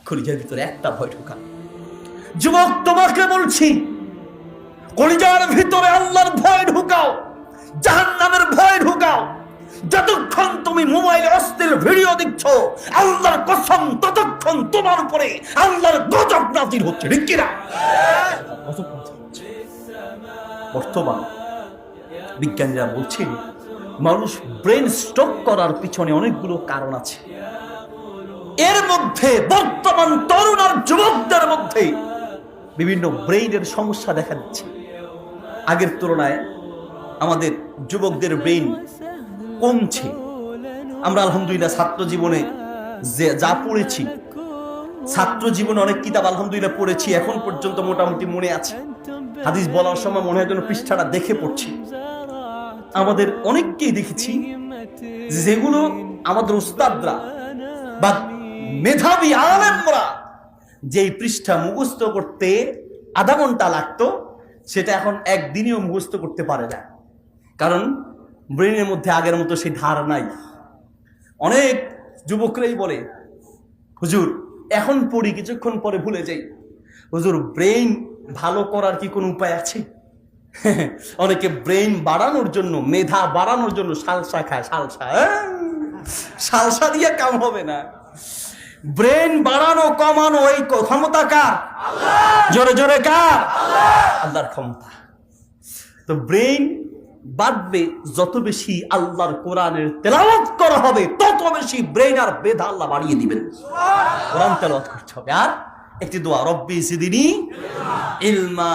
কলিজার ভিতরে একটা ভয় ঢোকা। যুবক, তোমাকে বলছি, কলিজার ভিতরে আল্লাহর ভয় ঢুকাও, জাহান্নামের ভয় ঢুকাও। যতক্ষণ তুমি মোবাইলে অশ্লীল ভিডিও দেখছো, আল্লাহর কসম, ততক্ষণ তোমার উপরে আল্লাহর গজব নাযিল হচ্ছে। ঠিক কি না? বর্তমান বিজ্ঞানীরা বলছেন, মানুষ ব্রেন স্ট্রোক করার পিছনে অনেকগুলো কারণ আছে। এর মধ্যে বর্তমান তরুণ আর যুবকদের মধ্যে বিভিন্ন ব্রেইনের সমস্যা দেখা দিচ্ছে। আগের তুলনায় আমাদের যুবকদের ব্রেইন কমছে। আমরা আলহামদুলিল্লাহ ছাত্র জীবনে যা পড়েছি, ছাত্র জীবনে অনেক কিতাব আলহামদুলিল্লাহ পড়েছি, এখন পর্যন্ত মোটামুটি মনে আছে। হাদিস বলার সময় মনে হয় যেন পৃষ্ঠাটা দেখে পড়ছি। আমাদের অনেককেই দেখেছি যেগুলো আমাদের উস্তাদরা বা মেধাবী আলেমরা যেই পৃষ্ঠা মুখস্থ করতে আধা ঘন্টা লাগতো, সেটা এখন একদিনেও মুখস্থ করতে পারে না। কারণ ব্রেনের মধ্যে আগের মতো সেই ধার নাই। অনেক যুবকরাই বলে, হুজুর এখন পড়ি, কিছুক্ষণ পরে ভুলে যাই। হুজুর, ব্রেইন ভালো করার কি কোনো উপায় আছে? অনেকে ব্রেইন বাড়ানোর জন্য, মেধা বাড়ানোর জন্য সালসা খায়। সালসা দিয়ে কাম হবে না। ব্রেন বাড়ানো কমানো এই ক্ষমতা কার? জোরে জোরে কার? আল্লাহর ক্ষমতা। তো ব্রেন বাড়বে যত বেশি আল্লাহর কোরআনের তেলাওয়াত করা হবে, তত বেশি ব্রেন আর মেধা আল্লাহ বাড়িয়ে দিবেন। কোরআন তেলাওয়াত করতে হবে। আর একটি দোয়া, রব্বি জিদিনি ইলমা,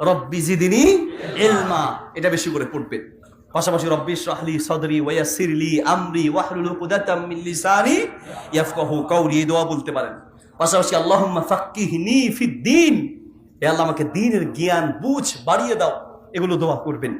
রব্বি জিদিনি ইলমা, এটা বেশি করে পড়বেন। পাশাপাশি রব্বি ইশরাহ লি সাদরি ওয়া ইয়াসসির লি আমরি ওয়াহলুল উকদাতাম মিন লিসানি ইয়াফকাহু কওলি, এই দোয়া বলতে পারেন। পাশাপাশি আল্লাহুম্মা ফাক্কিহনি ফিদ দ্বীন, হে আল্লাহ আমাকে দ্বীনের জ্ঞান বুঝ বাড়িয়ে দাও, এগুলো দোয়া করবেন।